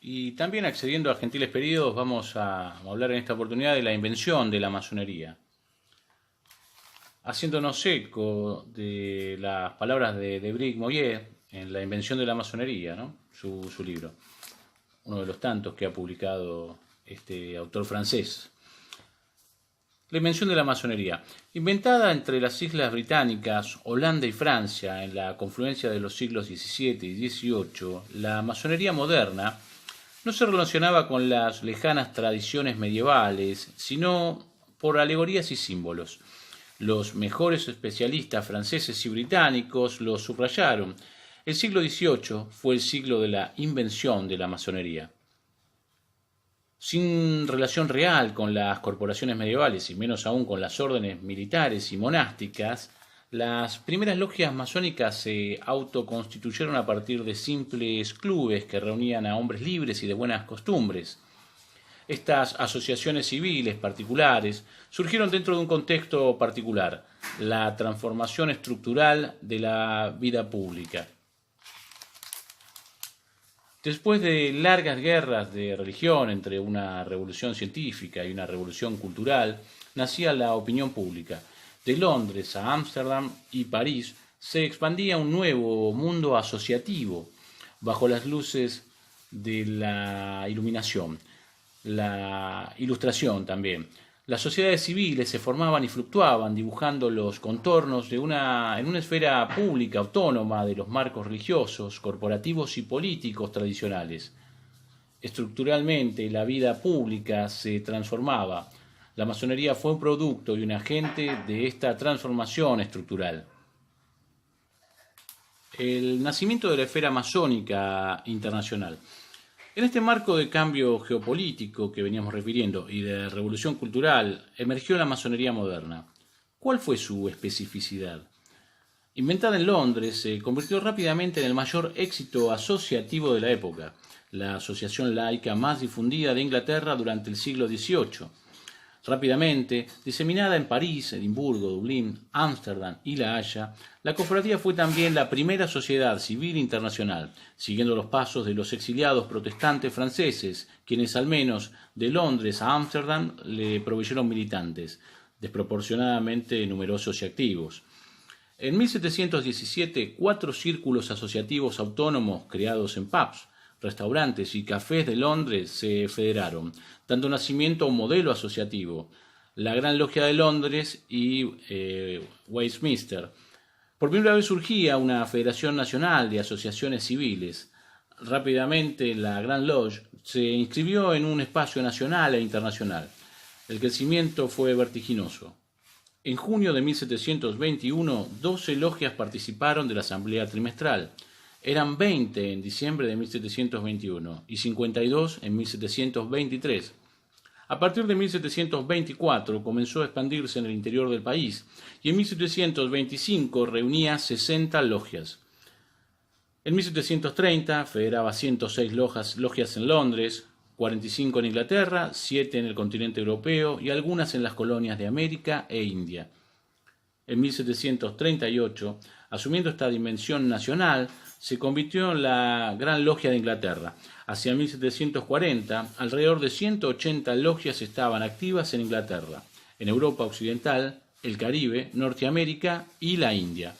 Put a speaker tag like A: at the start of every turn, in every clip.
A: Y también accediendo a gentiles periodos, vamos a hablar en esta oportunidad de la invención de la masonería, haciéndonos eco de las palabras de Bric Moyer en La invención de la masonería, ¿no? Su libro, uno de los tantos que ha publicado este autor francés. La invención de la masonería. Inventada entre las islas británicas, Holanda y Francia, en la confluencia de los siglos XVII y XVIII, la masonería moderna no se relacionaba con las lejanas tradiciones medievales, sino por alegorías y símbolos. Los mejores especialistas franceses y británicos lo subrayaron. El siglo XVIII fue el siglo de la invención de la masonería. Sin relación real con las corporaciones medievales y menos aún con las órdenes militares y monásticas, las primeras logias masónicas se autoconstituyeron a partir de simples clubes que reunían a hombres libres y de buenas costumbres. Estas asociaciones civiles particulares surgieron dentro de un contexto particular, la transformación estructural de la vida pública. Después de largas guerras de religión entre una revolución científica y una revolución cultural, nacía la opinión pública. De Londres a Ámsterdam y París se expandía un nuevo mundo asociativo bajo las luces de la iluminación, la ilustración también. Las sociedades civiles se formaban y fluctuaban, dibujando los contornos en una esfera pública autónoma de los marcos religiosos, corporativos y políticos tradicionales. Estructuralmente, la vida pública se transformaba. La masonería fue un producto y un agente de esta transformación estructural. El nacimiento de la esfera masónica internacional. En este marco de cambio geopolítico que veníamos refiriendo y de revolución cultural, emergió la masonería moderna. ¿Cuál fue su especificidad? Inventada en Londres, se convirtió rápidamente en el mayor éxito asociativo de la época, la asociación laica más difundida de Inglaterra durante el siglo XVIII. Rápidamente, diseminada en París, Edimburgo, Dublín, Ámsterdam y La Haya, la cofradía fue también la primera sociedad civil internacional, siguiendo los pasos de los exiliados protestantes franceses, quienes al menos de Londres a Ámsterdam le proveyeron militantes, desproporcionadamente numerosos y activos. En 1717, 4 círculos asociativos autónomos creados en pubs, restaurantes y cafés de Londres se federaron, dando nacimiento a un modelo asociativo, la Gran Logia de Londres y Westminster. Por primera vez surgía una federación nacional de asociaciones civiles. Rápidamente la Gran Lodge se inscribió en un espacio nacional e internacional. El crecimiento fue vertiginoso. En junio de 1721, 12 logias participaron de la asamblea trimestral. Eran 20 en diciembre de 1721 y 52 en 1723. A partir de 1724 comenzó a expandirse en el interior del país y en 1725 reunía 60 logias. En 1730 federaba 106 logias en Londres, 45 en Inglaterra, 7 en el continente europeo y algunas en las colonias de América e India. En 1738, asumiendo esta dimensión nacional, se convirtió en la Gran Logia de Inglaterra. Hacia 1740, alrededor de 180 logias estaban activas en Inglaterra, en Europa Occidental, el Caribe, Norteamérica y la India.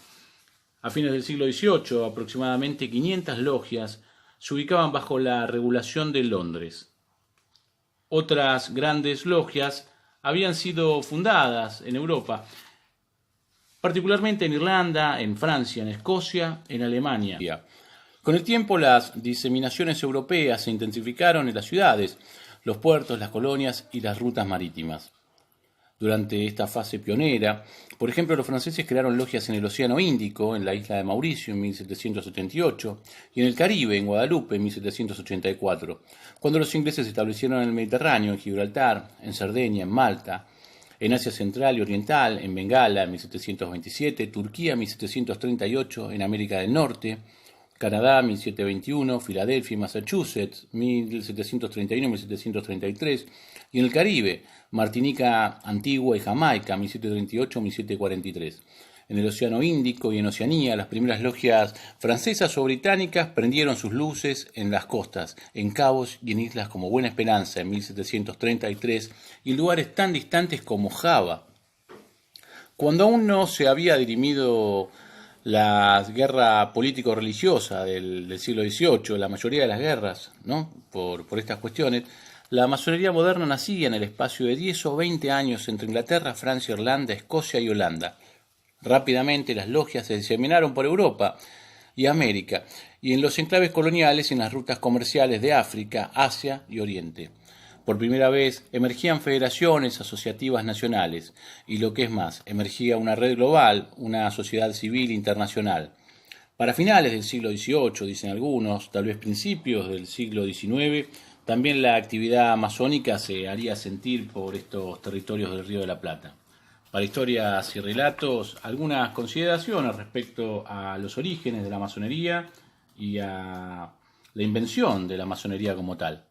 A: A fines del siglo XVIII, aproximadamente 500 logias se ubicaban bajo la regulación de Londres. Otras grandes logias habían sido fundadas en Europa, particularmente en Irlanda, en Francia, en Escocia, en Alemania. Con el tiempo las diseminaciones europeas se intensificaron en las ciudades, los puertos, las colonias y las rutas marítimas. Durante esta fase pionera, por ejemplo, los franceses crearon logias en el Océano Índico, en la isla de Mauricio en 1778, y en el Caribe, en Guadalupe, en 1784, cuando los ingleses se establecieron en el Mediterráneo, en Gibraltar, en Cerdeña, en Malta, en Asia Central y Oriental, en Bengala en 1727, Turquía en 1738, en América del Norte, Canadá 1721, Filadelfia y Massachusetts 1731-1733, y en el Caribe, Martinica, Antigua y Jamaica 1738-1743. En el Océano Índico y en Oceanía, las primeras logias francesas o británicas prendieron sus luces en las costas, en cabos y en islas como Buena Esperanza en 1733 y en lugares tan distantes como Java. Cuando aún no se había dirimido la guerra político-religiosa del siglo XVIII, la mayoría de las guerras, ¿no? por estas cuestiones, la masonería moderna nacía en el espacio de 10 o 20 años entre Inglaterra, Francia, Irlanda, Escocia y Holanda. Rápidamente las logias se diseminaron por Europa y América, y en los enclaves coloniales y en las rutas comerciales de África, Asia y Oriente. Por primera vez emergían federaciones asociativas nacionales, y lo que es más, emergía una red global, una sociedad civil internacional. Para finales del siglo XVIII, dicen algunos, tal vez principios del siglo XIX, también la actividad masónica se haría sentir por estos territorios del Río de la Plata. Para historias y relatos, algunas consideraciones respecto a los orígenes de la masonería y a la invención de la masonería como tal.